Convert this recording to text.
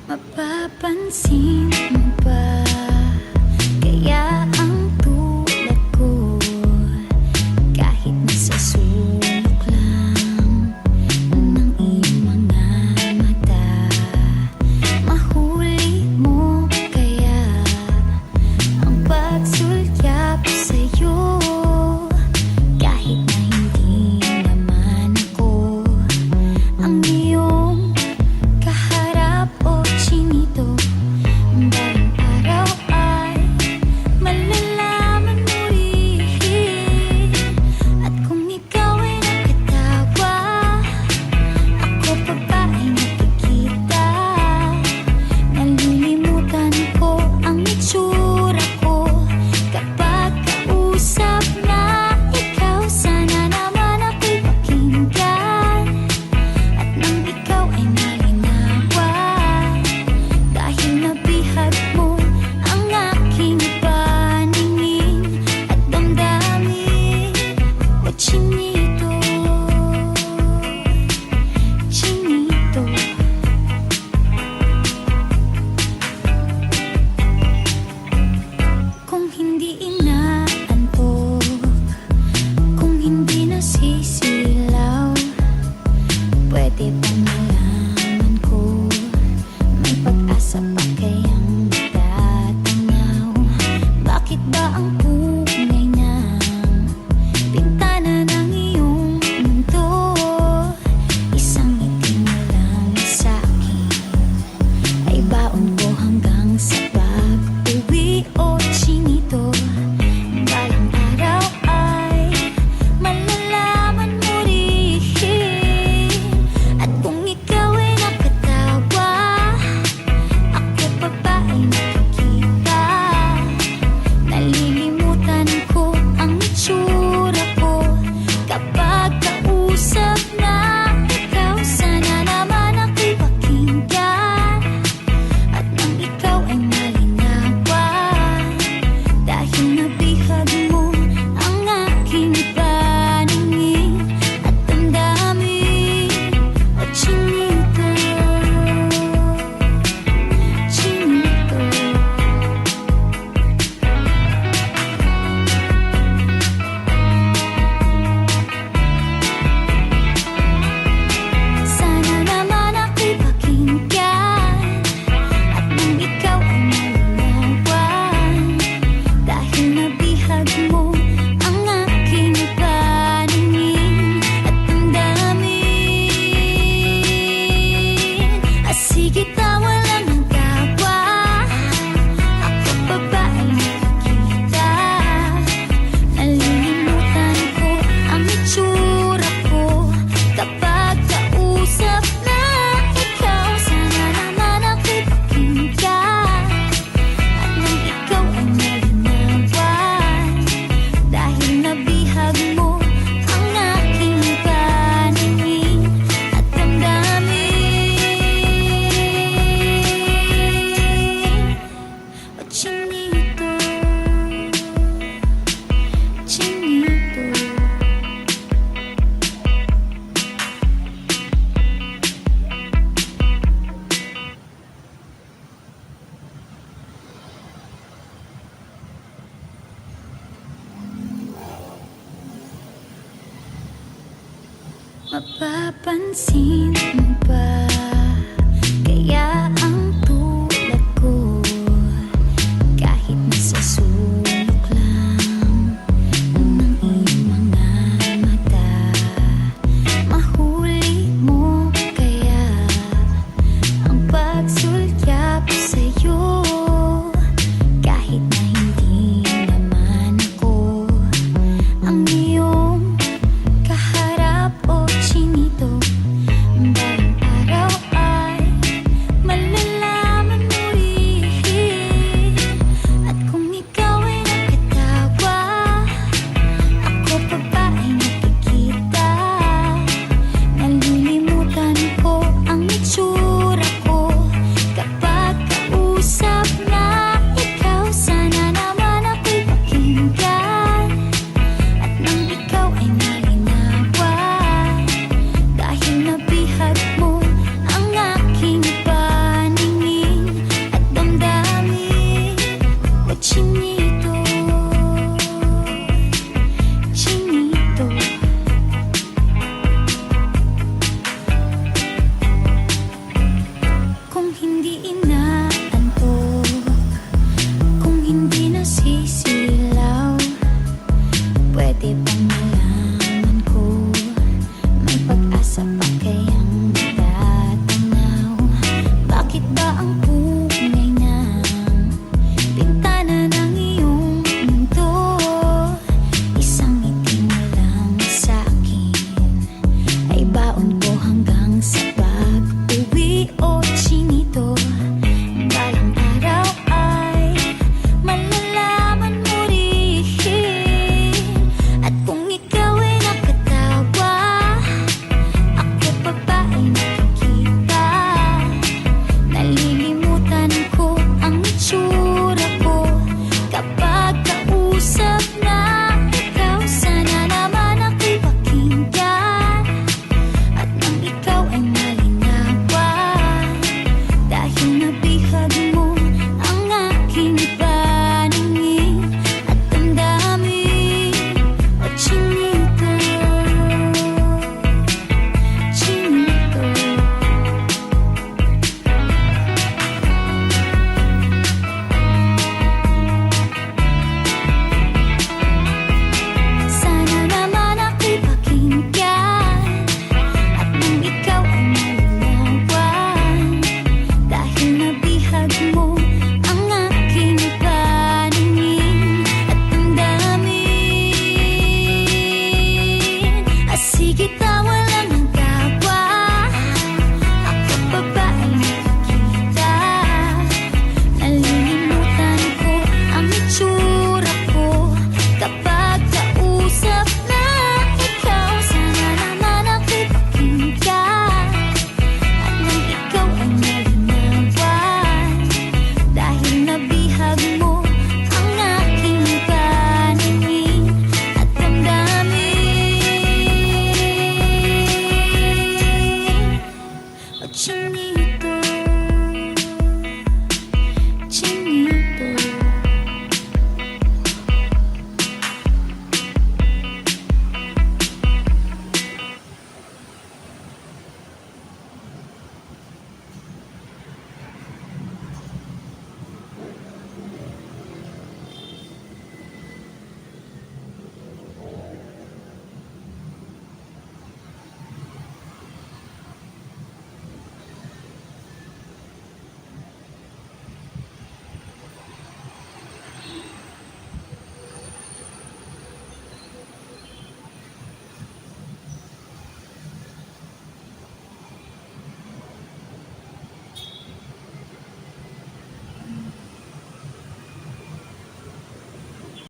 Mapapansin mo ba kaya ang tulad ko, kahit nasa sulok lang ng iyong mga mata, mahuli mo kaya ang pagsulyap sa'yo, kahit na hindi naman ako ang iyong kaharap o chinito. Balang araw ay malalaman mo rin, at kung ikaw ay nakatawa, ako pa ba ay nakikita? Nalilimutan ko ang itsura ko kapag kausap na ikaw. Sana naman ako'y pakinggan, at nang ikaw ay malinawan, dahil nabihag mo ang aking paningin at damdamin. O chinito, chinito, kung hindi inaantok, kung hindi nasisilaw, pwede bang malaman ko may pag-asa pa kayang natatanaw? Bakit ba ang pungay ng bintana ng iyong mundo isang ngiti mo lang sa'kin ay baon ko hanggang sa pag-uwi? O chinito, balang araw ay malalaman mo rin, at kung ikaw ay nakatawa, ako pa ba ay nakikita? Nalilimutan ko ang itsura ko kapag kausap na ikaw. Sana naman ako'y pakinggan, at nang ikaw ay malinawan, dahil nabihag mo ang aking paningin at damdamin. O chinito, chinito, sana naman ako'y pakinggan, at nang ikaw ay malinawan, dahil nabihag mo ang aking paningin at damdamin. Sige, tawa lang ng tawa, ako pa ba ay nakikita? Nalilimutan ko ang itsura ko kapag kausap na ikaw. Sana naman ako'y pakinggan, at nang ikaw ay malinawan, dahil nabihag mo ang aking paningin at damdamin. O chinito, chinito, mapapansin mo ba kaya ang tulad ko, kahit nasa sulok lang ng iyong mga mata, mahuli mo kaya ang pagsulyap sa'yo, kahit na hindi naman ako ang iyong kaharap o chinito. Balang araw hindi ina